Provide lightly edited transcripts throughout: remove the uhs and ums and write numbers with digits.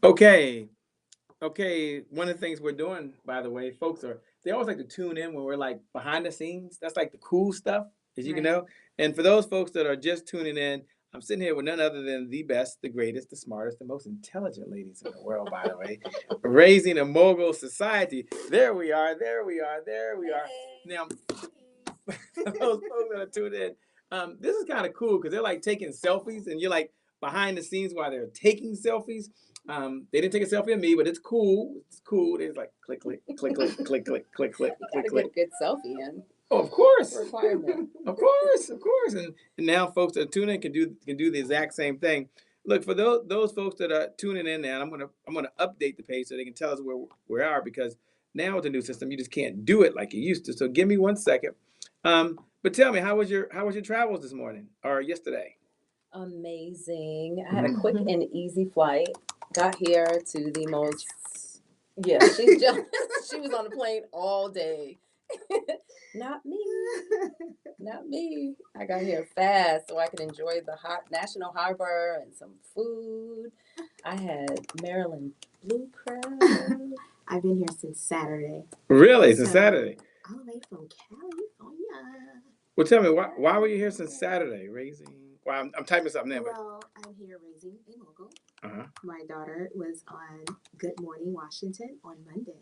Okay. Okay. One of the things we're doing, by the way, folks they always like to tune in when we're like behind the scenes. That's like the cool stuff, as you can Right. know. And for those folks that are just tuning in, I'm sitting here with none other than the best, the greatest, the smartest, the most intelligent ladies in the world, by the way. Raising a mogul society. There we are, there we are, there we are. Now, for those folks that are tuned in, this is kind of cool because they're like taking selfies and you're like behind the scenes while they're taking selfies. They didn't take a selfie of me, but it's cool. It's cool. They're like click, click, click, click, click, click, click, click, You click, gotta get click. a good selfie in. Oh, of course, Requirement. of course, of course. And now folks that are tuning in can do the exact same thing. Look for those folks that are tuning in now. I'm gonna update the page so they can tell us where we are because now with the new system you just can't do it like you used to. So give me 1 second. But tell me how was your travels this morning or yesterday? Amazing. I had a quick and easy flight. Got here to the most. Yeah, she's jealous. She was on the plane all day. Not me. Not me. I got here fast so I could enjoy the hot National Harbor and some food. I had Maryland blue crab. I've been here since Saturday. Really, since So, Saturday. all the way from California. Well, tell me why were you here since Saturday? Raising. Well, I'm typing something in, but Well, I'm here raising a mogul. uh-huh. My daughter was on Good Morning Washington on Monday.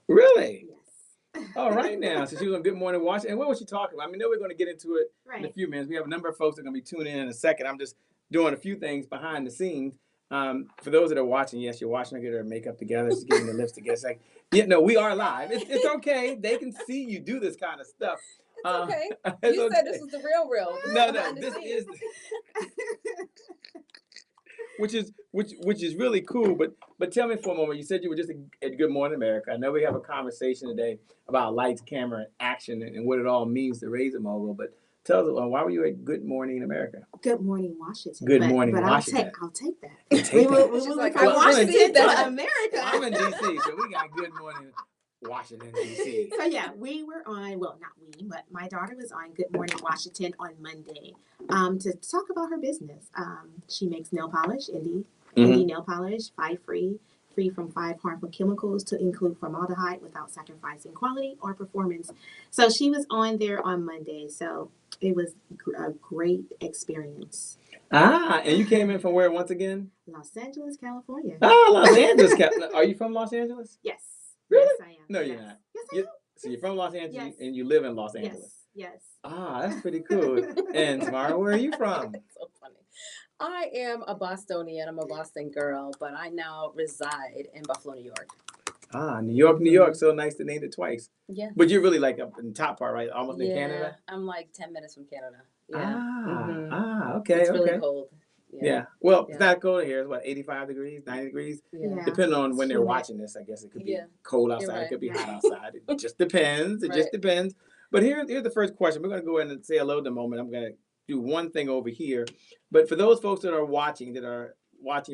Really? Yes. All right now. So she was on Good Morning Washington. And what was she talking about? I mean, know we're going to get into it in a Right. few minutes. We have a number of folks that are going to be tuning in a second. I'm just doing a few things behind the scenes. For those that are watching, yes, you're watching her get her makeup together. She's getting the lips together. It's like, yeah, no, we are live. It's okay. They can see you do this kind of stuff. It's okay. It's You said this okay. was the real. This No, is no, behind the this scenes. is which is really cool. But tell me for a moment. You said you were just at Good Morning America. I know we have a conversation today about lights, camera, and action, and what it all means to raise a mogul. But tell us, why were you at Good Morning America? Good Morning Washington. Good Morning but Washington. I'll take that. Take we that. will, we She's will like, from I Washington received to that. America. I'm in D.C., so we got Good Morning Washington, D.C. So yeah, we were on. Well, not we, but my daughter was on Good Morning Washington on Monday, to talk about her business. She makes nail polish, indie nail polish, free from 5 harmful chemicals to include formaldehyde without sacrificing quality or performance. So she was on there on Monday. So it was a great experience. And you came in from where once again? Los Angeles, California. Los Angeles. Are you from Los Angeles? Yes. Really? Yes, I am. No, yes. you're not. Yes, I am. So you're from Los Angeles Yes. and you live in Los Angeles. Yes. That's pretty cool. And Tamara, where are you from? It's so funny. I am a Bostonian. I'm a Boston girl, but I now reside in Buffalo, New York. New York, New York. So nice to name it twice. Yeah. But you're really like up in the top part, right? Almost in Canada? I'm like 10 minutes from Canada. Yeah. Okay. It's really cold. Yeah. Well, it's not cold here. It's what, 85 degrees, 90 degrees? Yeah. Depending on when they're watching this, I guess it could be cold outside. Right. It could be hot outside. It just depends. It just depends. But here's the first question. We're going to go ahead and say hello in a moment. I'm going to do one thing over here. But for those folks that are watching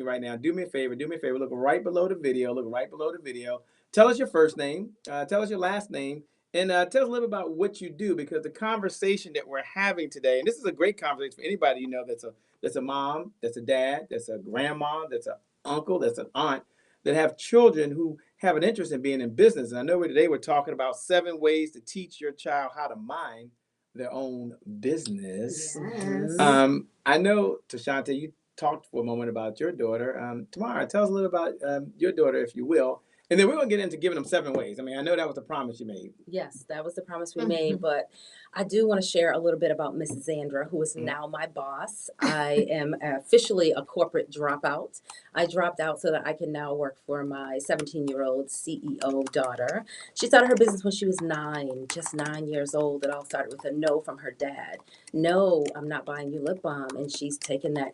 right now, do me a favor. Look right below the video. Tell us your first name. Tell us your last name. And tell us a little bit about what you do, because the conversation that we're having today, and this is a great conversation for anybody you know that's a mom, that's a dad, that's a grandma, that's an uncle, that's an aunt, that have children who have an interest in being in business. And I know today we're talking about 7 ways to teach your child how to mind their own business. Yes. I know, Tashante, you talked for a moment about your daughter. Tamara, tell us a little about your daughter, if you will. And then we're going to get into giving them 7 ways. I mean, I know that was the promise you made. Yes, that was the promise we made. But I do want to share a little bit about Miss Zandra, who is now my boss. I am officially a corporate dropout. I dropped out so that I can now work for my 17-year-old CEO daughter. She started her business when she was 9, just 9 years old. It all started with a no from her dad. No, I'm not buying you lip balm. And she's taken that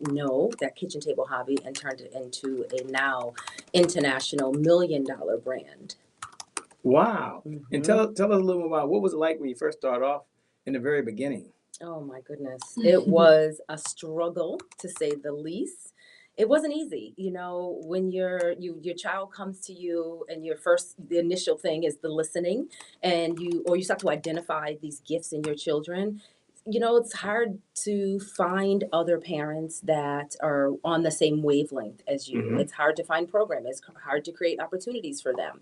kitchen table hobby, and turned it into a now international $1 million brand. Wow. And tell us a little more about what was it like when you first started off in the very beginning? Oh my goodness. It was a struggle, to say the least. It wasn't easy. You know, when your child comes to you and the initial thing is the listening, and you start to identify these gifts in your children. you know, it's hard to find other parents that are on the same wavelength as you. Mhm. It's hard to find programs. It's hard to create opportunities for them.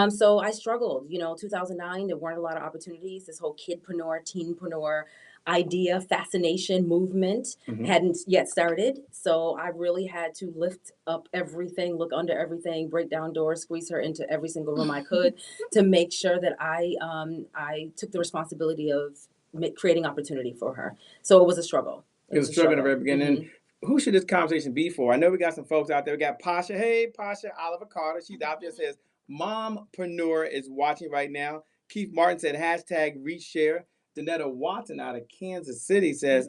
So I struggled. You know, 2009, there weren't a lot of opportunities. This whole kidpreneur, teenpreneur idea, fascination movement Mhm. hadn't yet started. So I really had to lift up everything, look under everything, break down doors, squeeze her into every single room I could to make sure that I took the responsibility of creating opportunity for her. So it was a struggle. It was a struggle in the very beginning. Who should this conversation be for? I know we got some folks out there. We got Pasha. Hey, Pasha Oliver Carter. She's out there. Says mompreneur is watching right now. Keith Martin said hashtag reach share. Danetta Watson out of Kansas City says,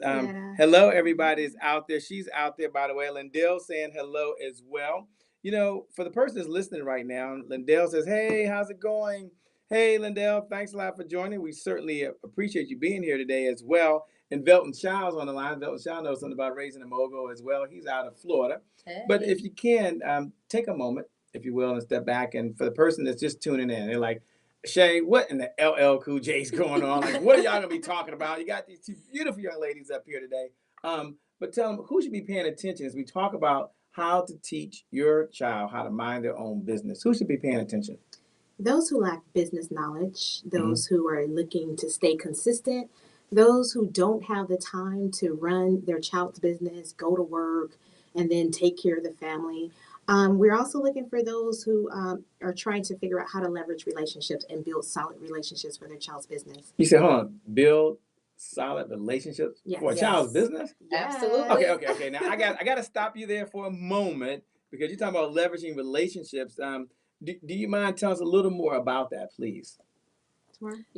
hello, everybody is out there. She's out there, by the way. Lindell saying hello as well. You know, for the person that's listening right now, Lindell says, hey, how's it going? Hey, Lindell, thanks a lot for joining. We certainly appreciate you being here today as well. And Velton Shaw's on the line. Velton Shaw knows something about raising a mogul as well. He's out of Florida. Hey. But if you can, take a moment, if you will, and step back. And for the person that's just tuning in, they're like, Shane, what in the LL Cool J's going on? Like, what are y'all gonna be talking about? You got these two beautiful young ladies up here today. But tell them who should be paying attention as we talk about how to teach your child how to mind their own business. Who should be paying attention? Those who lack business knowledge, those who are looking to stay consistent, those who don't have the time to run their child's business, go to work, and then take care of the family. We're also looking for those who are trying to figure out how to leverage relationships and build solid relationships for their child's business. You said, hold on, build solid relationships for a Yes. child's business? Absolutely. Okay. Now I got to stop you there for a moment because you're talking about leveraging relationships. Do you mind telling us a little more about that, please?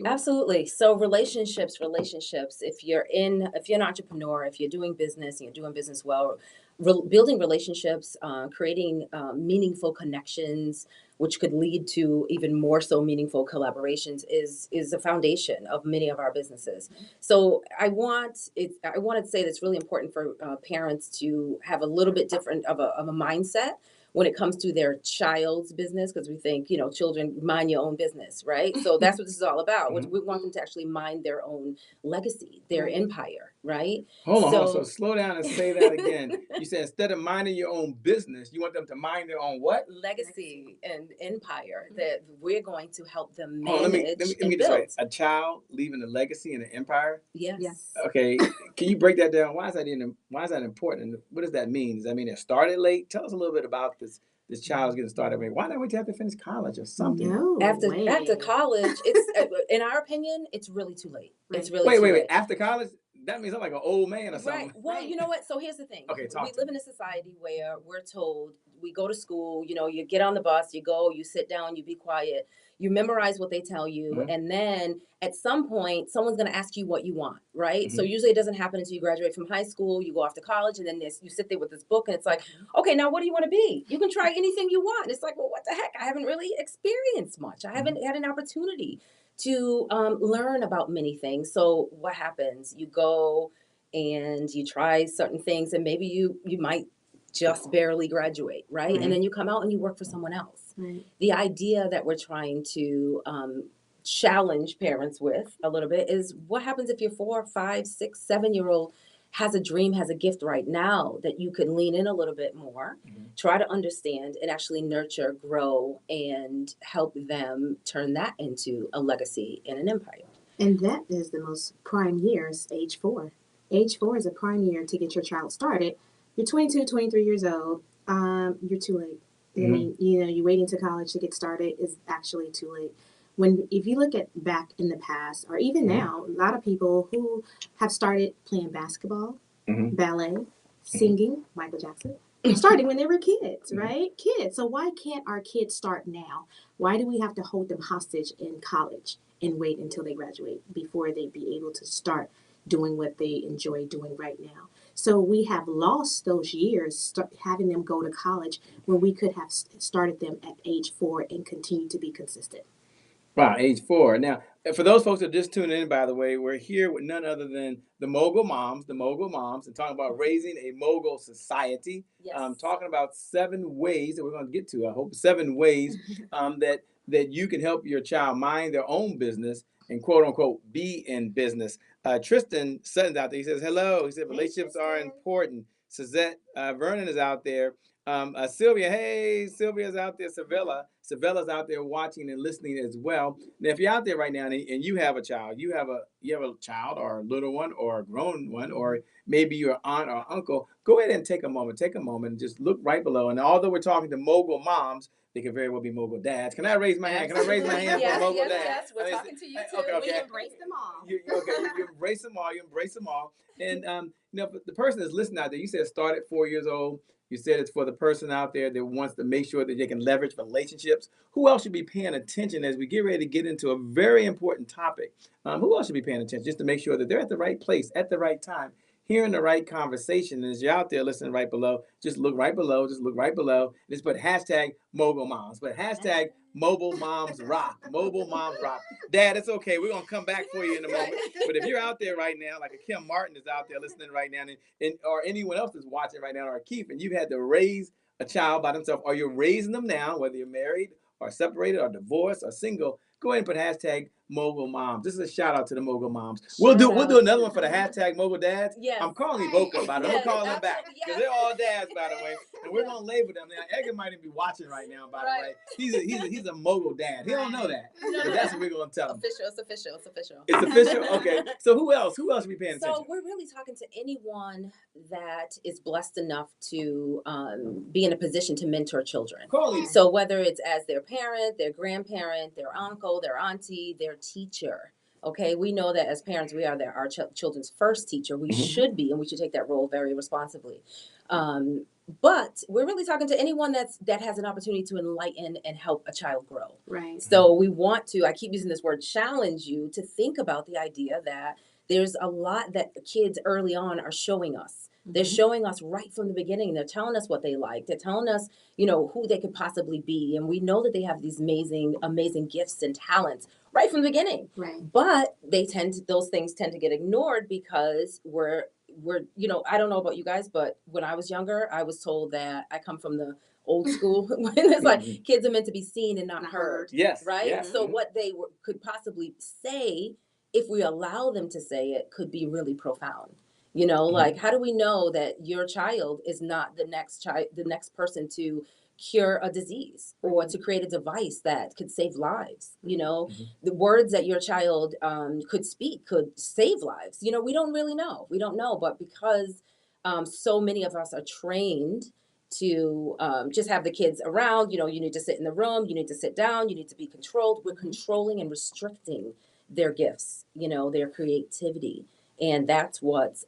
Absolutely. So relationships. If you're an entrepreneur, if you're doing business and you're doing business well, building relationships, creating meaningful connections, which could lead to even more so meaningful collaborations, is the foundation of many of our businesses. So I want to say that's really important for parents to have a little bit different of a mindset when it comes to their child's business, because we think, you know, children mind your own business, right? So that's what this is all about. We want them to actually mind their own legacy, their empire, right? Hold on. So slow down and say that again. You said instead of minding your own business, you want them to mind their own what? Legacy and empire that we're going to help them Oh, let manage me and get this build. right. A child leaving a legacy and an empire? Yes. Okay. Can you break that down? Why is that important? And what does that mean? Does that mean it started late? Tell us a little bit about this child's getting started late. Why not wait till after finish college or something? No After way. college, it's in our opinion, it's really too late. Right. It's really too late. Wait. After college? That means I'm like an old man or something. Right. Well, you know what? So here's the thing. Okay, we live in a society where we're told we go to school, you know, you get on the bus, you go, you sit down, you be quiet, you memorize what they tell you, and then at some point, someone's going to ask you what you want, right? So usually it doesn't happen until you graduate from high school, you go off to college, and then you sit there with this book, and it's like, okay, now what do you want to be? You can try anything you want. It's like, well, what the heck? I haven't really experienced much. I haven't had an opportunity to learn about many things. So what happens? You go and you try certain things, and maybe you might just barely graduate, right? And then you come out and you work for someone else. The idea that we're trying to challenge parents with a little bit is what happens if your 4, 5, 6, 7-year-old has a dream, has a gift right now that you can lean in a little bit more, try to understand and actually nurture, grow, and help them turn that into a legacy and an empire. And that is the most prime years, age 4. Age 4 is a prime year to get your child started. You're 22, 23 years old. You're too late. I mean, you know, you waiting to college to get started is actually too late. If you look at back in the past, or even now, a lot of people who have started playing basketball, ballet, singing, Michael Jackson, started when they were kids, right? Kids. So why can't our kids start now? Why do we have to hold them hostage in college and wait until they graduate before they be able to start doing what they enjoy doing right now? So we have lost those years having them go to college when we could have started them at age 4 and continue to be consistent. Wow, age 4. Now, for those folks that just tuned in, by the way, we're here with none other than the Mogul Moms, and talking about raising a mogul society. Talking about 7 ways that we're going to get to. I hope 7 ways that you can help your child mind their own business and quote unquote be in business. Tristan Sutton's out there. He says hello. He said Hey, relationships are Tristan. important. Suzette Vernon is out there. Sylvia, hey, Sylvia's out there. Savella's out there watching and listening as well. Now, if you're out there right now and you have a child, you have a child or a little one or a grown one, or maybe your aunt or uncle, go ahead and take a moment and just look right below. And although we're talking to mogul moms, they could very well be mogul dads. Can I raise my hand? Can I raise my hand for mogul dads? Yes, we're talking to you too. Okay. We embrace them all. You embrace them all. You embrace them all. And the person that's listening out there, you said start at 4 years old. You said it's for the person out there that wants to make sure that they can leverage relationships. Who else should be paying attention as we get ready to get into a very important topic? Who else should be paying attention just to make sure that they're at the right place at the right time, hearing the right conversation? And as you're out there listening right below, just look right below. Just look right below. Just put hashtag mogul moms. But hashtag mobile moms rock. Mobile moms rock. Dad, it's okay. We're going to come back for you in a moment. But if you're out there right now, like a Kim Martin is out there listening right now, and or anyone else is watching right now, or Keith, and you've had to raise a child by themselves, or you're raising them now, whether you're married or separated or divorced or single, go ahead and put hashtag mogul moms. This is a shout out to the mogul moms. We'll do another one for the hashtag mogul dads. Yes. I'm calling Evoca about it. I'm Yes, gonna call them back absolutely, because yes. they're all dads, by the way, and we're gonna label them. Now, Edgar might even be watching right now, by the way. He's a mogul dad. He don't know that, but that's what we're gonna tell him. It's official. It's official. Okay. So who else are we paying attention? So we're really talking to anyone that is blessed enough to be in a position to mentor children. Holy. So whether it's as their parent, their grandparent, their uncle, their auntie, their teacher. Okay, we know that as parents, we are our children's first teacher. We should be, and we should take that role very responsibly. But we're really talking to anyone that has an opportunity to enlighten and help a child grow. Right. So we want to, I keep using this word, challenge you to think about the idea that there's a lot that kids early on are showing us. They're showing us right from the beginning. They're telling us what they like. They're telling us, who they could possibly be. And we know that they have these amazing gifts and talents right from the beginning. Right. But those things tend to get ignored because we're I don't know about you guys, but when I was younger, I was told that I come from the old school when it's like kids are meant to be seen and not heard. Yes. Right. Yeah. So what they could possibly say, if we allow them to say it, could be really profound. Like, how do we know that your child is not the next person to cure a disease or to create a device that could save lives? The words that your child could speak could save lives. We don't really know. We don't know. But because so many of us are trained to just have the kids around, you need to sit in the room, you need to sit down, you need to be controlled. We're controlling and restricting their gifts, their creativity. And that's what's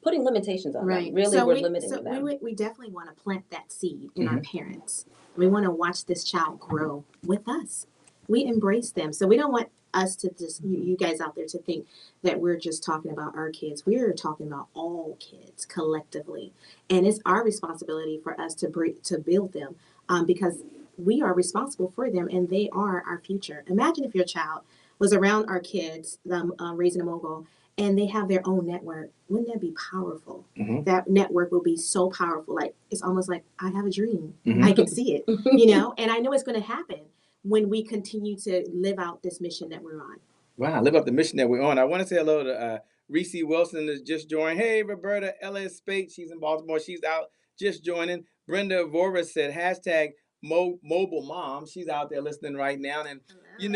putting limitations on them. Really, we're limiting them. We definitely want to plant that seed in our parents. We want to watch this child grow with us. We embrace them. So we don't want us to just, you guys out there, to think that we're just talking about our kids. We're talking about all kids collectively. And it's our responsibility for us to build them because we are responsible for them and they are our future. Imagine if your child was around our kids, raising a mogul, and they have their own network. Wouldn't that be powerful? That network will be so powerful. Like, it's almost like I have a dream. I can see it, and I know it's going to happen when we continue to live out this mission that we're on. Wow, live up the mission that we're on. I want to say hello to Reese Wilson that's just joined. Hey, Roberta Ellis Spate, she's in Baltimore. She's out just joining. Brenda Voris said hashtag mobile mom. She's out there listening right now. And you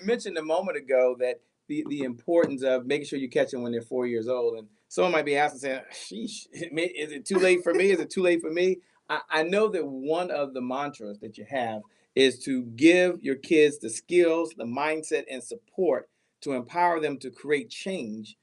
mentioned a moment ago that the importance of making sure you catch them when they're 4 years old. And someone might be asking, saying, sheesh, is it too late for me? Is it too late for me? I know that one of the mantras that you have is to give your kids the skills, the mindset, and support to empower them to create change,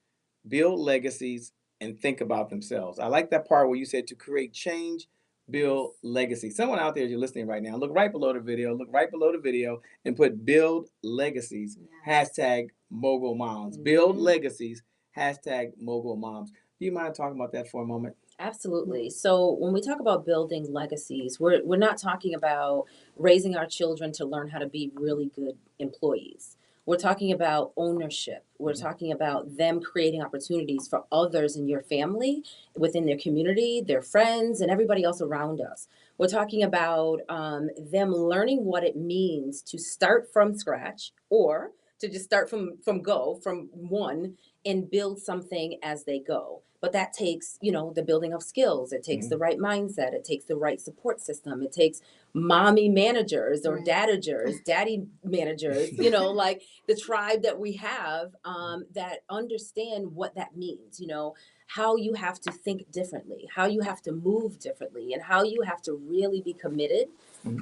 build legacies, and think about themselves. I like that part where you said to create change, build legacy. Someone out there, as you're listening right now, look right below the video, and put build legacies, hashtag mogul moms. Build legacies, hashtag mogul moms. Do you mind talking about that for a moment? Absolutely. So when we talk about building legacies, we're not talking about raising our children to learn how to be really good employees. We're talking about ownership. We're talking about them creating opportunities for others in your family, within their community, their friends, and everybody else around us. We're talking about them learning what it means to start from scratch or to just start from one and build something as they go. But that takes, the building of skills. It takes the right mindset. It takes the right support system. It takes mommy managers or Right. daddy managers, like the tribe that we have that understand what that means, how you have to think differently, how you have to move differently, and how you have to really be committed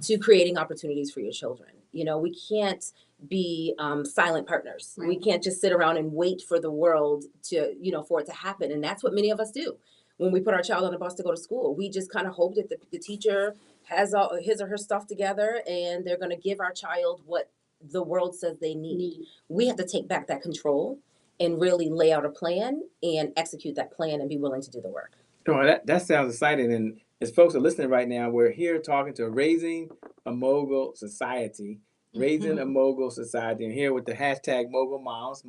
to creating opportunities for your children. We can't be silent partners. Right. We can't just sit around and wait for the world to, for it to happen. And that's what many of us do. When we put our child on a bus to go to school, we just kind of hope that the teacher has all his or her stuff together and they're going to give our child what the world says they need. We have to take back that control and really lay out a plan and execute that plan and be willing to do the work. Oh, that sounds exciting. And as folks are listening right now, we're here talking to Raising a Mogul Society. Raising a Mogul Society. And here with the hashtag Mogul Moms.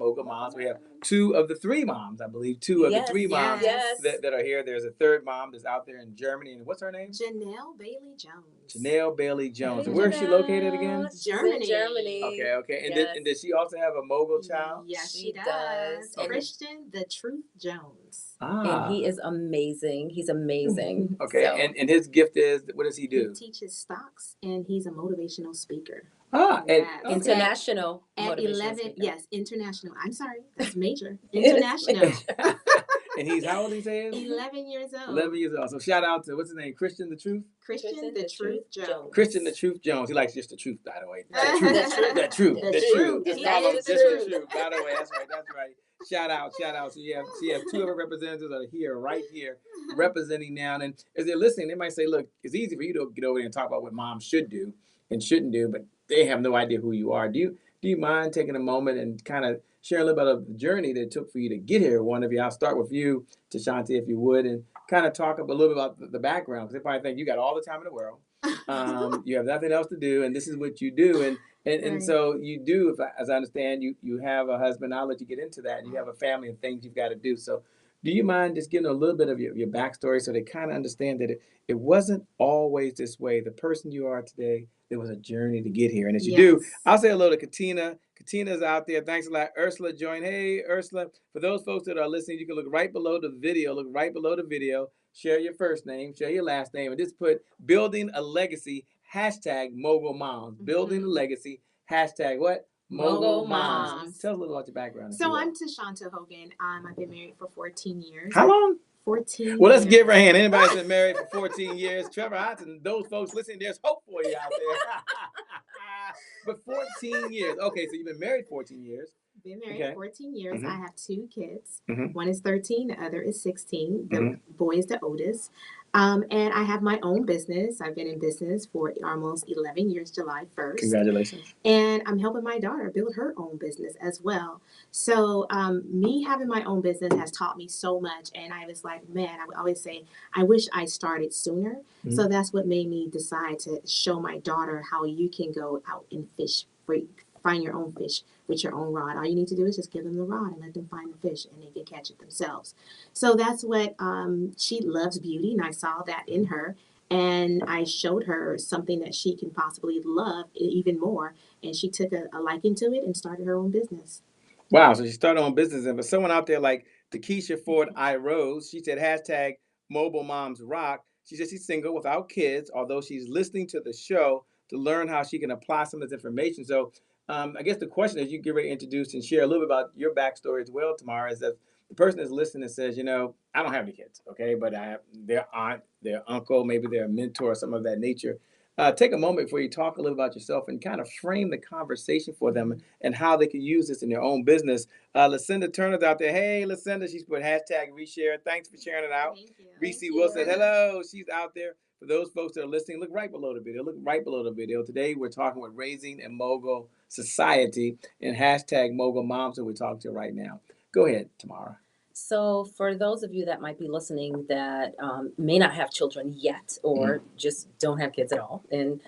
We have 2 of the 3 moms, I believe. 2 of the 3 moms Yes. that are here. There's a third mom that's out there in Germany. And what's her name? Janelle Bailey Jones. Janelle Bailey Jones. Hey, And where is she located again? Germany. Okay. And, Yes. and does she also have a Mogul child? Yes, She she does. does. Okay. Christian the Truth Jones. And he is amazing. He's amazing. Okay. So. And his gift is, what does he do? He teaches stocks and he's a motivational speaker. Okay. International. At motivational 11, speaker. yes, international. I'm sorry, that's major. International. And he's, how old he says? 11 years old. 11 years old. So shout out to, what's his name? Christian the Truth? Christian the Truth Jones. Christian the Truth Jones. He likes just the truth, by the way. The truth. The truth. The truth. Just He follow is just the the truth. truth. By the way, that's right. Shout out. So she has 2 of her representatives that are here, right here, representing now. And as they're listening, they might say, look, it's easy for you to get over there and talk about what moms should do and shouldn't do, but they have no idea who you are. Do you mind taking a moment and kind of share a little bit of the journey that it took for you to get here? One of you, I'll start with you, Tashanti, if you would, and kind of talk a little bit about the background, because they probably think you got all the time in the world. You have nothing else to do, and this is what you do. And so you do, as I understand, you have a husband. I'll let you get into that. You have a family and things you've got to do. So do you mind just giving a little bit of your backstory so they kind of understand that it wasn't always this way? The person you are today, there was a journey to get here. And as you do, I'll say hello to Katina. Katina's out there. Thanks a lot. Ursula joined. Hey, Ursula. For those folks that are listening, you can look right below the video. Share your first name, share your last name, and just put Building a Legacy, hashtag Mogul Moms. Building a Legacy, hashtag what? Mogul Moms. Tell us a little about your background. So I'm Tashanta Hogan. I've been married for 14 years. How long? 14 Well, let's years. give her a hand. Anybody that's been married for 14 years, Trevor Hudson, those folks listening, there's hope for you out there. But 14 years. Okay, so you've been married 14 years. Been married 14 years. Mhm. I have 2 kids. Mhm. One is 13, the other is 16. The Mhm. boy is the oldest. And I have my own business. I've been in business for almost 11 years, July 1st. Congratulations. And I'm helping my daughter build her own business as well. So me having my own business has taught me so much. And I was like, man, I would always say, I wish I started sooner. Mhm. So that's what made me decide to show my daughter how you can go out and fish, find your own fish with your own rod. All you need to do is just give them the rod and let them find the fish, and they can catch it themselves. So that's what she loves beauty, and I saw that in her. And I showed her something that she can possibly love even more. And she took a liking to it and started her own business. Wow, so she started her own business. And for someone out there like Takesha Ford I Rose, she said hashtag Mobile Moms Rock. She said she's single without kids, although she's listening to the show to learn how she can apply some of this information. So I guess the question is, you get ready to introduce and share a little bit about your backstory as well, Tamara, is that the person that's listening says, I don't have any kids, okay, but I have their aunt, their uncle, maybe their mentor, some of that nature. Take a moment before you talk a little about yourself and kind of frame the conversation for them and how they can use this in their own business. Lucinda Turner's out there. Hey, Lucinda, she's put hashtag reshare. Thanks for sharing it out. Thank you. Reese Wilson, hello. She's out there. For those folks that are listening, look right below the video. Today, we're talking with Raising a Mogul Society and hashtag Mogul Moms that we're talking to right now. Go ahead, Tamara. So for those of you that might be listening that may not have children yet or just don't have kids at all, and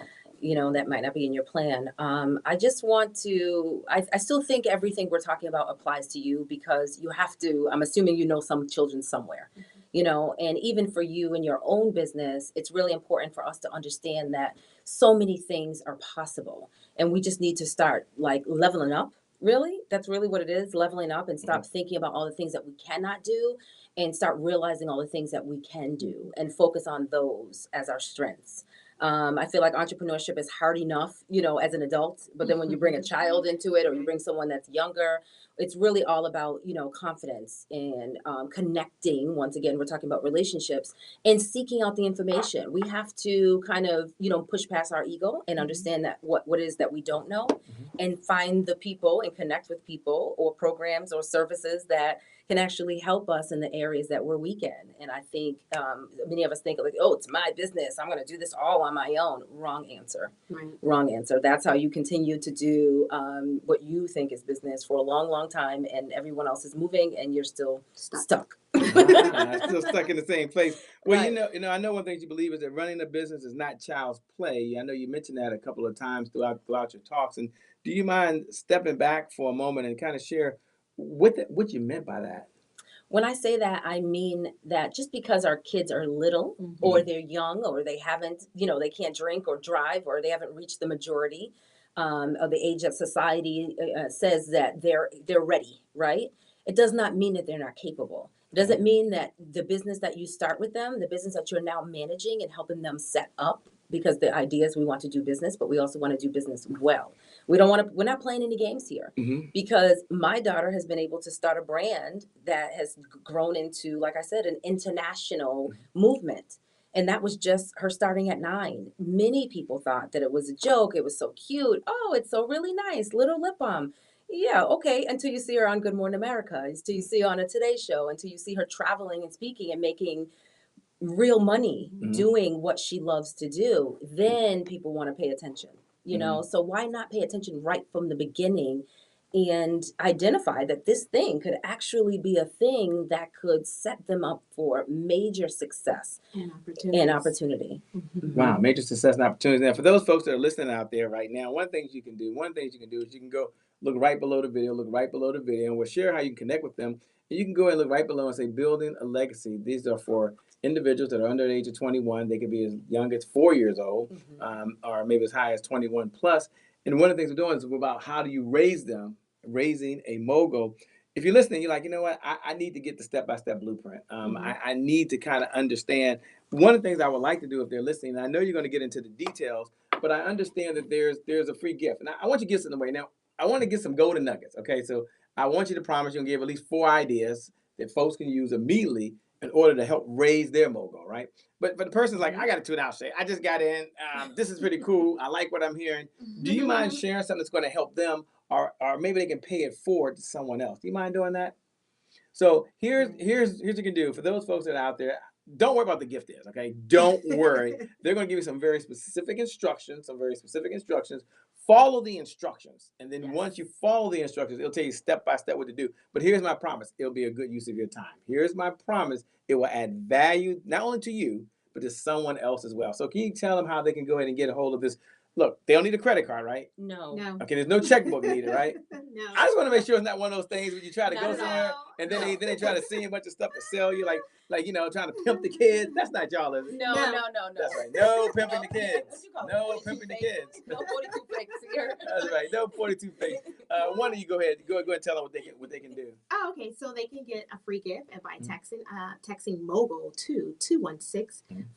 that might not be in your plan, I just want to, I still think everything we're talking about applies to you, because you have to, I'm assuming some children somewhere, and even for you in your own business, it's really important for us to understand that so many things are possible, and we just need to start like leveling up Really? That's really what it is, leveling up and stop thinking about all the things that we cannot do and start realizing all the things that we can do and focus on those as our strengths. I feel like entrepreneurship is hard enough, as an adult, but then when you bring a child into it or you bring someone that's younger, it's really all about, confidence and connecting. Once again, we're talking about relationships and seeking out the information. We have to kind of, push past our ego and understand that what it is that we don't know and find the people and connect with people or programs or services that can actually help us in the areas that we're weak in. And I think many of us think like, oh, it's my business, I'm going to do this all on my own. Wrong answer. Right. Wrong answer. That's how you continue to do what you think is business for a long, long time, and everyone else is moving and you're still stuck. Still stuck in the same place. Well, Right. I know one thing you believe is that running a business is not child's play. I know you mentioned that a couple of times throughout your talks. And do you mind stepping back for a moment and kind of share what you meant by that? When I say that, I mean that just because our kids are little or they're young or they haven't, they can't drink or drive or they haven't reached the majority of the age that society says that they're ready, right? It does not mean that they're not capable. It doesn't mean that the business that you start with them, the business that you're now managing and helping them set up, because the idea is we want to do business, but we also want to do business well. We're not playing any games here, because my daughter has been able to start a brand that has grown into, like I said, an international movement. And that was just her starting at 9. Many people thought that it was a joke. It was so cute. Oh, it's so really nice. Little lip balm. Yeah, okay. Until you see her on Good Morning America, until you see her on a Today Show, until you see her traveling and speaking and making real money doing what she loves to do, then people want to pay attention. So why not pay attention right from the beginning and identify that this thing could actually be a thing that could set them up for major success and opportunity. Wow, major success and opportunities. Now, for those folks that are listening out there right now, one thing you can do is you can go look right below the video, and we'll share how you can connect with them. And you can go and look right below and say, building a legacy. These are for individuals that are under the age of 21. They could be as young as 4 years old, or maybe as high as 21 plus. And one of the things we're doing is about how do you raise them, raising a mogul. If you're listening, you're like, you know what, I need to get the step-by-step blueprint. I need to kind of understand. One of the things I would like to do if they're listening, and I know you're going to get into the details, but I understand that there's a free gift. And I want you to give something away. Now, I want to get some golden nuggets, okay? So I want you to promise you're going to give at least 4 ideas that folks can use immediately in order to help raise their mogul, right? But the person's like, I got to tune out, Shay. I just got in. This is pretty cool. I like what I'm hearing. Do you mind sharing something that's going to help them, or maybe they can pay it forward to someone else? Do you mind doing that? So here's what you can do for those folks that are out there. Don't worry about the gift is, okay? Don't worry. They're going to give you some very specific instructions, Follow the instructions. And then once you follow the instructions, it'll tell you step by step what to do. But here's my promise. It'll be a good use of your time. Here's my promise. It will add value, not only to you, but to someone else as well. So can you tell them how they can go ahead and get a hold of this? Look, they don't need a credit card, right? No. Okay, there's no checkbook needed, right? No. I just want to make sure it's not one of those things where you try to Not go at somewhere all. and then they try to see a bunch of stuff to sell you, like trying to pimp the kids. That's not y'all, is it? No. That's right. No pimping the kids. No pimping the kids. No 42 fakes here. That's right. No 42 fakes. One of you go ahead and tell them what they can do. Oh, okay. So they can get a free gift by texting mogul to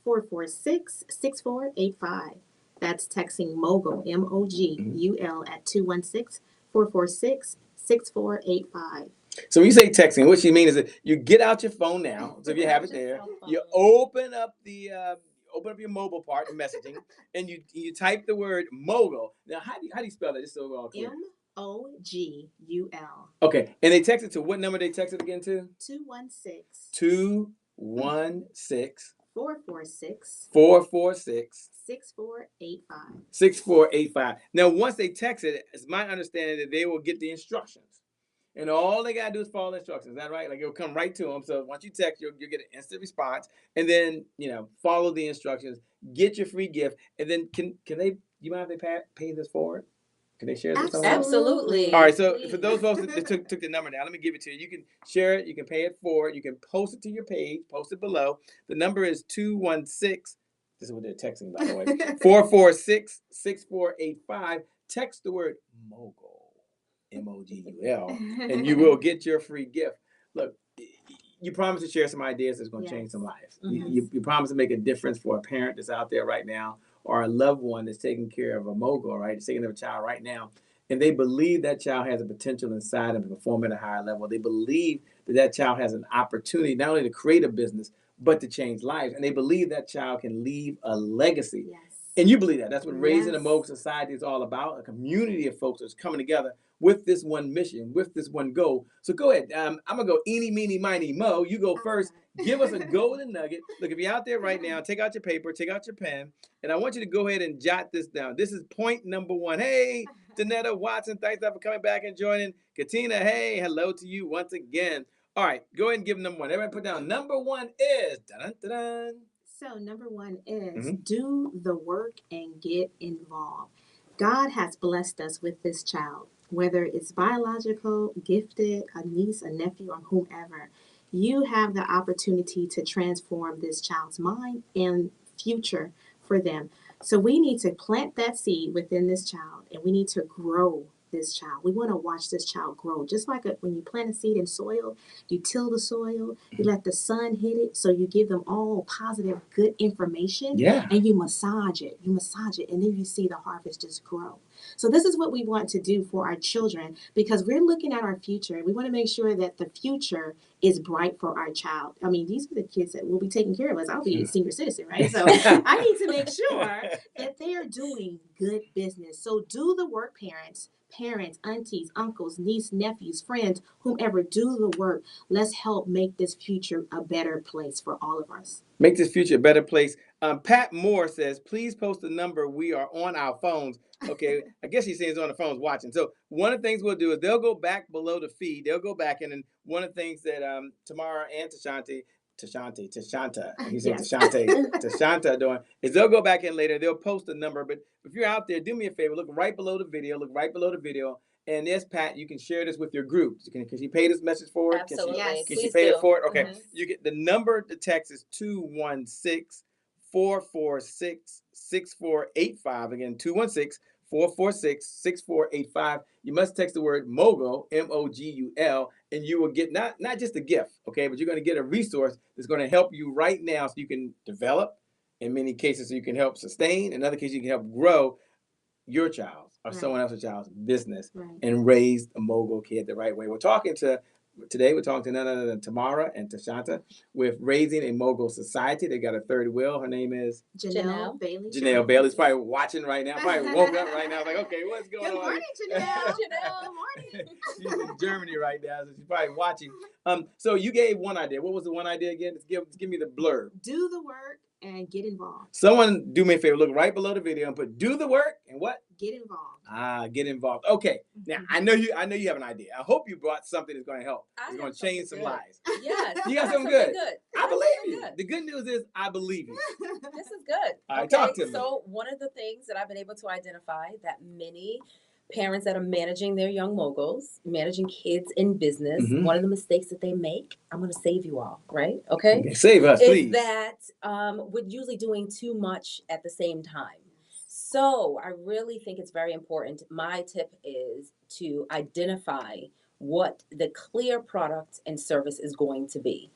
216-446-6485. That's texting mogul, MOGUL, at 216-446-6485. So when you say texting, what you mean is that you get out your phone now. So if you have it there, you open up your mobile part of messaging, and you type the word mogul. Now, how do you spell that? Just so we're all clear. MOGUL. Okay, and they text it to what number? They text it again to 216 446 6485. Now, once they text it, it's my understanding that they will get the instructions. And all they got to do is follow the instructions. Is that right? Like, it'll come right to them. So once you text, you'll get an instant response. And then, follow the instructions, get your free gift. And then you mind if they pay this forward? Can they share this with someone else? Absolutely. All right, so for those folks that took the number down, let me give it to you. You can share it, you can pay it forward, you can post it to your page, post it below. The number is 216, this is what they're texting, by the way, 446-6485. Text the word mogul. MOGUL, and you will get your free gift. Look, you promise to share some ideas that's going to change some lives. You promise to make a difference for a parent that's out there right now, or a loved one that's taking care of a mogul, right? It's taking care of a child right now. And they believe that child has a potential inside them to perform at a higher level. They believe that that child has an opportunity not only to create a business, but to change lives. And they believe that child can leave a legacy. Yes. And you believe that. That's what Raising a Mogul Society is all about, a community of folks that's coming together with this one mission, with this one goal. So go ahead. I'm going to go eeny, meeny, miny, mo. You go first. Give us a golden nugget. Look, if you're out there right now, take out your paper, take out your pen, and I want you to go ahead and jot this down. This is point number one. Hey, Danetta Watson, thanks for coming back and joining. Katina, hey, hello to you once again. All right, go ahead and give them number one. Everybody put down number one is, dun-dun-dun-dun. So number one is do the work and get involved. God has blessed us with this child, whether it's biological, gifted, a niece, a nephew, or whomever. You have the opportunity to transform this child's mind and future for them. So we need to plant that seed within this child, and we need to grow this child. We want to watch this child grow. Just like when you plant a seed in soil, you till the soil, you let the sun hit it, so you give them all positive, good information, and you massage it, and then you see the harvest just grow. So this is what we want to do for our children, because we're looking at our future, and we want to make sure that the future is bright for our child. I mean, these are the kids that will be taking care of us. I'll be a senior citizen, right? So I need to make sure that they are doing good business. So do the work, parents, aunties, uncles, nieces, nephews, friends, whomever, do the work. Let's help make this future a better place for all of us. Make this future a better place. Pat Moore says, please post the number. We are on our phones. Okay, I guess he's saying he's on the phones watching. So one of the things we'll do is they'll go back below the feed. They'll go back, and then one of the things that Tamara and Tashanta, he said Tashanta doing is they'll go back in later. They'll post a number. But if you're out there, do me a favor. Look right below the video. And there's Pat. You can share this with your group. Can she pay this message forward? Absolutely. Can she pay it forward? Okay. You get the number. The text is 216-446-6485. Again, 216-446-6485. You must text the word mogul, MOGUL, and you will get not just a gift, okay, but you're going to get a resource that's going to help you right now, so you can develop. In many cases, so you can help sustain. In other cases, you can help grow your child or someone else's child's business and raise a mogul kid the right way. Today we're talking to none other than Tamara and Tashanta with Raising a Mogul Society. They got a third wheel. Her name is Janelle Bailey. Janelle Bailey's probably watching right now. Probably woke up right now. Like, okay, what's going on? Good morning, Janelle. Good morning. She's in Germany right now, so she's probably watching. So you gave one idea. What was the one idea again? Just give me the blurb. Do the work and get involved. Someone do me a favor. Look right below the video and put "do the work" and what? Get involved. Get involved. Okay. Now I know you have an idea. I hope you brought something that's going to help. It's going to change some lives. Yes. You got something good. I believe you. The good news is I believe you. This is good. All right, talk to me. So one of the things that I've been able to identify that many parents that are managing their young moguls, managing kids in business, one of the mistakes that they make, I'm going to save you all, right? Okay? Save us, please. Is that we're usually doing too much at the same time. So I really think it's very important. My tip is to identify what the clear product and service is going to be.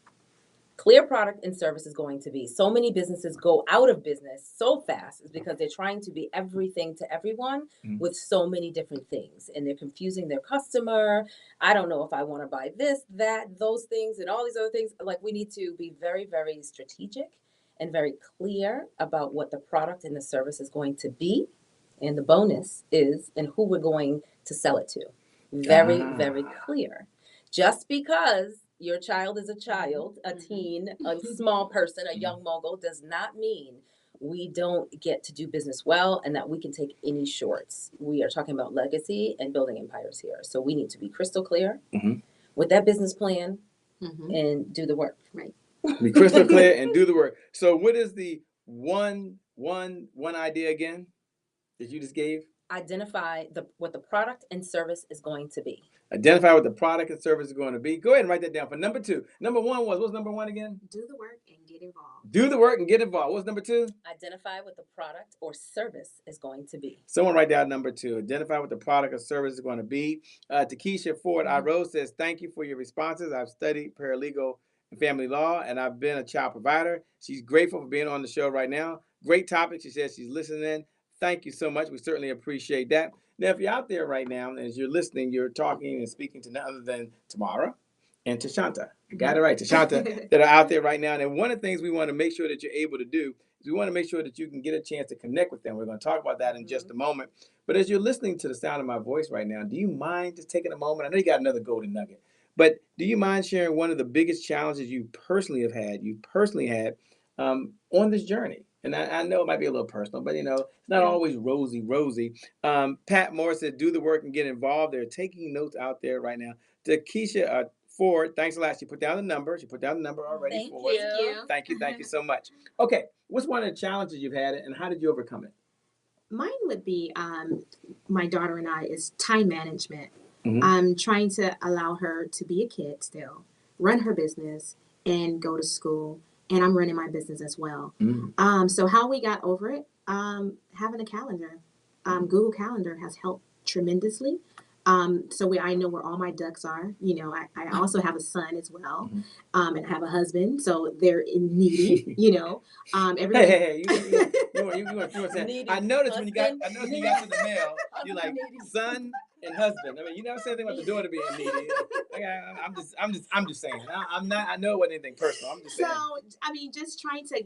Clear product and service is going to be. So many businesses go out of business so fast is because they're trying to be everything to everyone with so many different things. And they're confusing their customer. I don't know if I want to buy this, that, those things, and all these other things. Like, we need to be very, very strategic and very clear about what the product and the service is going to be. And the bonus is, and who we're going to sell it to. Very, very clear. Just because your child is a child, a teen, a small person, a young mogul, does not mean we don't get to do business well and that we can take any shorts. We are talking about legacy and building empires here. So we need to be crystal clear with that business plan and do the work. Right. Be crystal clear and do the work. So what is the one idea again that you just gave? identify what the product and service is going to be. Identify what the product and service is going to be. Go ahead and write that down for number 2. Number 1 was, what's number 1 again? Do the work and get involved. Do the work and get involved. What's number 2? Identify what the product or service is going to be. Someone write down number 2. Identify what the product or service is going to be. Takesha Ford Rose says, thank you for your responses. I've studied paralegal and family law, and I've been a child provider. She's grateful for being on the show right now. Great topic. She says she's listening. Thank you so much. We certainly appreciate that. Now, if you're out there right now, and as you're listening, you're talking and speaking to none other than Tamara and Tashanta. You got it right, Tashanta, that are out there right now. And one of the things we want to make sure that you're able to do is we want to make sure that you can get a chance to connect with them. We're going to talk about that in just a moment. But as you're listening to the sound of my voice right now, do you mind just taking a moment? I know you got another golden nugget, but do you mind sharing one of the biggest challenges you personally had on this journey? And I know it might be a little personal, but it's not always rosy. Pat Moore said, do the work and get involved. They're taking notes out there right now. Takesha Ford, thanks a lot. She put down the number. Already. Thank for us. Thank you so much. Okay, what's one of the challenges you've had, and how did you overcome it? Mine would be my daughter and I is time management. Mhm. I'm trying to allow her to be a kid still, run her business, and go to school. And I'm running my business as well. Mm. So how we got over it, having a calendar. Google Calendar has helped tremendously. So I know where all my ducks are. I also have a son as well, and have a husband, so they're needy. Everybody. Hey, you want to say? Needy I noticed when you got husband, to the mail, you're like son and husband. I mean, you never say anything about the daughter being needy. Like, I'm just saying. I'm not. I know it wasn't anything personal. I'm just saying. So, just trying to,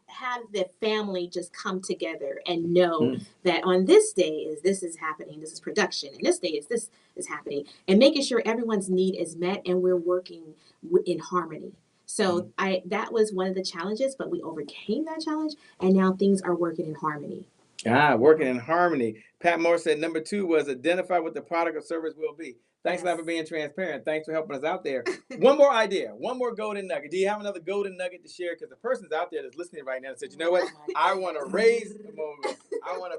have the family just come together and know that on this day this is happening, this is production, and this day this is happening, and making sure everyone's need is met and we're working in harmony. So that was one of the challenges, but we overcame that challenge, and now things are working in harmony. Working in harmony. Pat Moore said number 2 was identify what the product or service will be. Thanks a lot for being transparent. Thanks for helping us out there. One more idea, one more golden nugget. Do you have another golden nugget to share? Because the person's out there that's listening right now and said, you know what? I want to raise the mogul. I want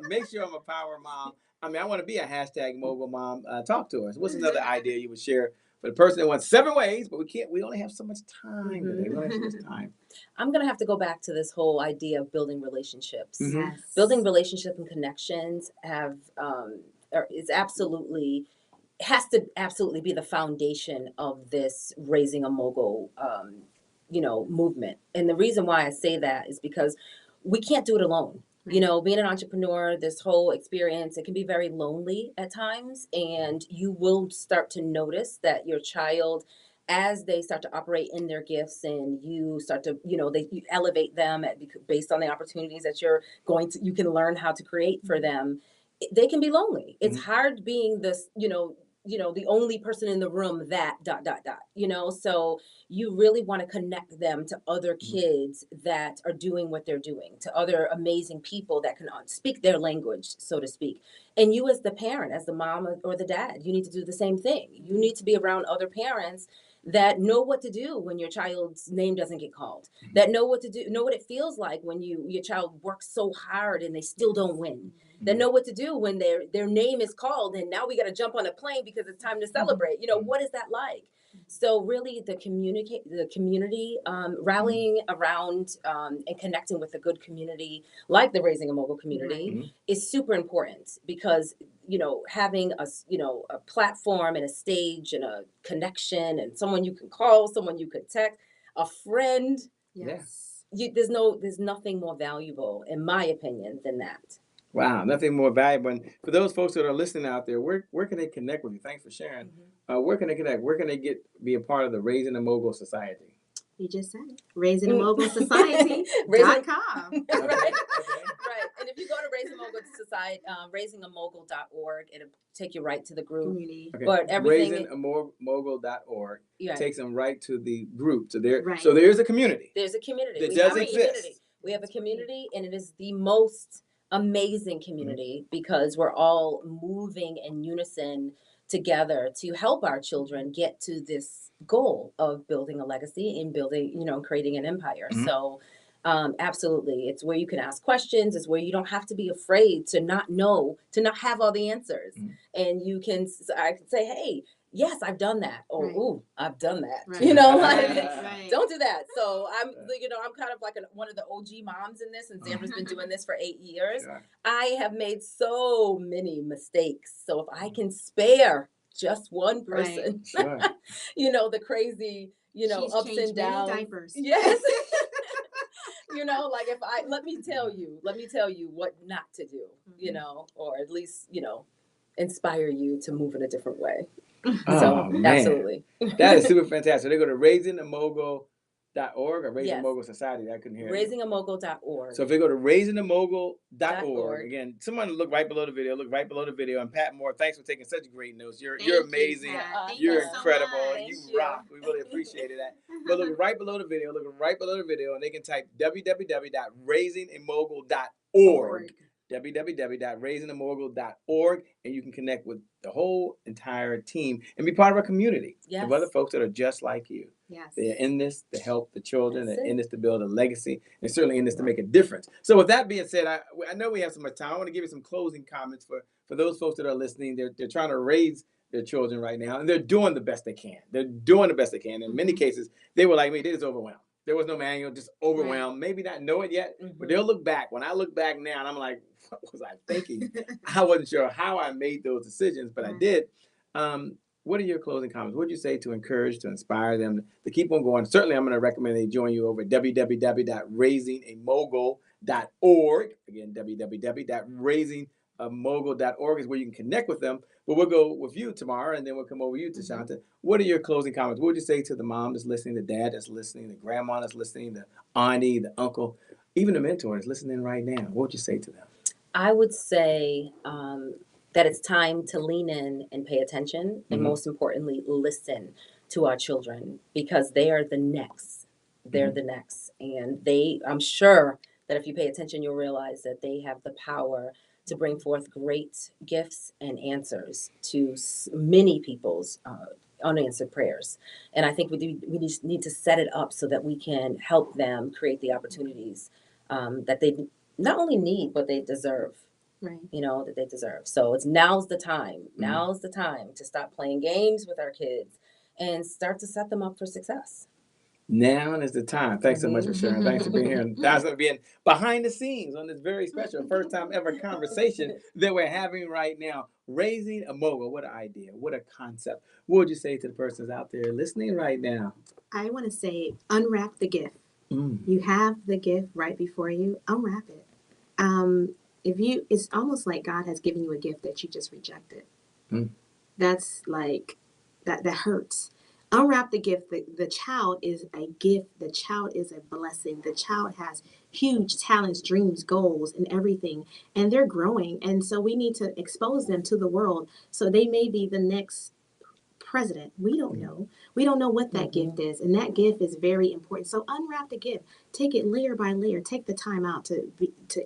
to make sure I'm a power mom. I want to be a hashtag mogul mom. Talk to us. What's another idea you would share for the person that wants 7 ways, but we only have so much time today. We only have so much time. I'm going to have to go back to this whole idea of building relationships. Yes. Building relationships and connections has to absolutely be the foundation of this Raising a Mogul, movement. And the reason why I say that is because we can't do it alone. Right. Being an entrepreneur, this whole experience, it can be very lonely at times, and you will start to notice that your child, as they start to operate in their gifts and you start to, you elevate them based on the opportunities that you can learn how to create for them, they can be lonely. It's hard being this, the only person in the room that ... So you really want to connect them to other kids that are doing what they're doing, to other amazing people that can speak their language, so to speak. And you as the parent, as the mom or the dad, you need to do the same thing. You need to be around other parents that know what to do when your child's name doesn't get called, that know what to do, know what it feels like when your child works so hard and they still don't win, that know what to do when their name is called and now we got to jump on a plane because it's time to celebrate. What is that like? So really the community rallying around and connecting with a good community like the Raising a Mogul community is super important, because having a platform and a stage and a connection and someone you can call, someone you could text, a friend. Yes. There's nothing more valuable, in my opinion, than that. Wow, nothing more valuable. And for those folks that are listening out there, where can they connect with you? Thanks for sharing. Where can they connect? Where can they be a part of the Raising a Mogul Society? You just said it. RaisingAMogulSociety.com. Right. And if you go to raisingamogul.org, it'll take you right to the group. Okay. But everything RaisingAMogul.org takes them right to the group. So Right. So there's a community. There's a community. That does exist. We have a community, and it is the most amazing community because we're all moving in unison together to help our children get to this goal of building a legacy and building, creating an empire. So Absolutely. It's where you can ask questions. It's where you don't have to be afraid to not know, to not have all the answers. Mhm. And I can say, hey, yes, I've done that. Or, Right. ooh, I've done that. Right. You know, Right, like, right. don't do that. So I'm kind of like one of the OG moms in this, and Sandra's been doing this for 8 years. Sure. I have made so many mistakes. So if I can spare just one person, Sure. the crazy, She's ups changed and many downs. diapers. Yes. Like let me tell you what not to do, or at least, inspire you to move in a different way. Oh, So man. absolutely. That is super fantastic. So they go to raisingamogul.org or Raising Yes. a Mogul Society. I couldn't hear it. Raisingamogul.org. So if they go to raisingamogul.org, .org. again, someone look right below the video. And Pat Moore, thanks for taking such great notes. You're Thank you, amazing. Pat. Thank You're you so incredible. much. Thank You you. rock. We really appreciated that. But look right below the video. And they can type www.raisingamogul.org. www.raisingamogul.org, and you can connect with the whole entire team and be part of a community Yes. of other folks that are just like you. Yes. They're in this to help the children. That's They're it. in this to build a legacy, and certainly in this to make a difference. So with that being said, I know we have so much time. I want to give you some closing comments for those folks that are listening. They're trying to raise their children right now, and they're doing the best they can. In many cases, they were like me. They just overwhelmed. There was no manual, just overwhelmed. Right. Maybe not know it yet, Mhm. but they'll look back. When I look back now, and I'm like, what was I thinking? I wasn't sure how I made those decisions, but I did. What are your closing comments? What would you say to encourage, to inspire them to keep on going? Certainly, I'm going to recommend they join you over at www.raisingamogul.org. Again, www.raisingamogul.org is where you can connect with them. But we'll go with you tomorrow, and then we'll come over to you, Tashanta. Mm-hmm. What are your closing comments? What would you say to the mom that's listening, the dad that's listening, the grandma that's listening, the auntie, the uncle, even the mentor that's listening right now? What would you say to them? I would say that it's time to lean in and pay attention, and most importantly, listen to our children, because they are the next. They're the next. And I'm sure that if you pay attention, you'll realize that they have the power to bring forth great gifts and answers to many people's unanswered prayers. And I think we just need to set it up so that we can help them create the opportunities that they not only need, but they deserve. Right. That they deserve. So now's the time. Now's the time to stop playing games with our kids and start to set them up for success. Now is the time. Thanks so much for sharing. Thanks for being here. And thanks for being behind the scenes on this very special first time ever conversation that we're having right now. Raising a mogul. What an idea. What a concept. What would you say to the persons out there listening right now? I want to say, unwrap the gift. You have the gift right before you. Unwrap it. It's almost like God has given you a gift that you just rejected. That's like that hurts. Unwrap the gift. The child is a gift. The child is a blessing. The child has huge talents, dreams, goals, and everything, and they're growing. And so we need to expose them to the world so they may be the next president. We don't know. We don't know what that gift is, and that gift is very important. So unwrap the gift. Take it layer by layer. Take the time out to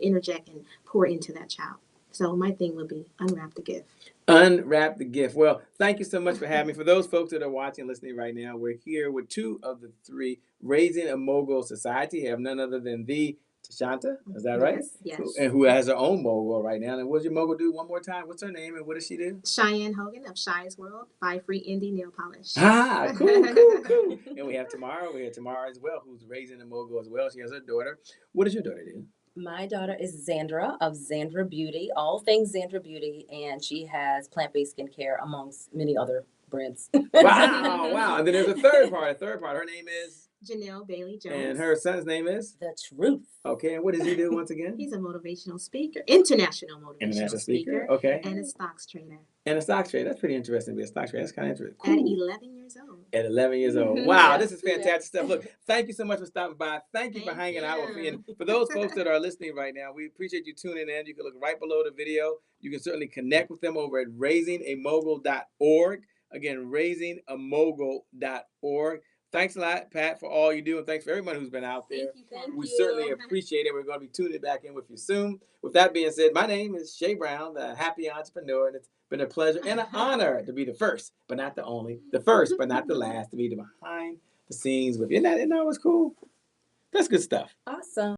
interject and pour into that child. So my thing would be unwrap the gift. Unwrap the gift. Well, thank you so much for having me. For those folks that are watching and listening right now, we're here with two of the three Raising a Mogul Society. We have none other than the Tashanta. Is that right? Yes. And who has her own mogul right now. And what does your mogul do one more time? What's her name and what does she do? Cheyenne Hogan of Shy's World, 5 Free Indie Nail Polish. Ah, cool. And we have Tamara as well, who's raising a mogul as well. She has her daughter. What does your daughter do? My daughter is Xandra of Xandra Beauty, all things Xandra Beauty, and she has plant-based skincare amongst many other brands. Wow. And then there's a third part. Her name is? Janelle Bailey Jones. And her son's name is? The Truth. Okay, and what does he do once again? He's a motivational speaker, international motivational speaker. Okay. And a stocks trader. That's pretty interesting to be a stock trader. That's kind of interesting. Cool. At 11 years old. At 11 years old. Wow, this is fantastic stuff. Look, thank you so much for stopping by. Thank you for hanging out with me. And for those folks that are listening right now, we appreciate you tuning in. You can look right below the video. You can certainly connect with them over at raisingamogul.org. Again, raisingamogul.org. Thanks a lot, Pat, for all you do, and thanks for everyone who's been out there. Thank you. We certainly appreciate it. We're going to be tuning back in with you soon. With that being said, my name is Shay Brown, the happy entrepreneur, and it's been a pleasure and an honor to be the first, but not the only, the first, but not the last, to be the behind the scenes with you. Isn't that what's cool? That's good stuff. Awesome.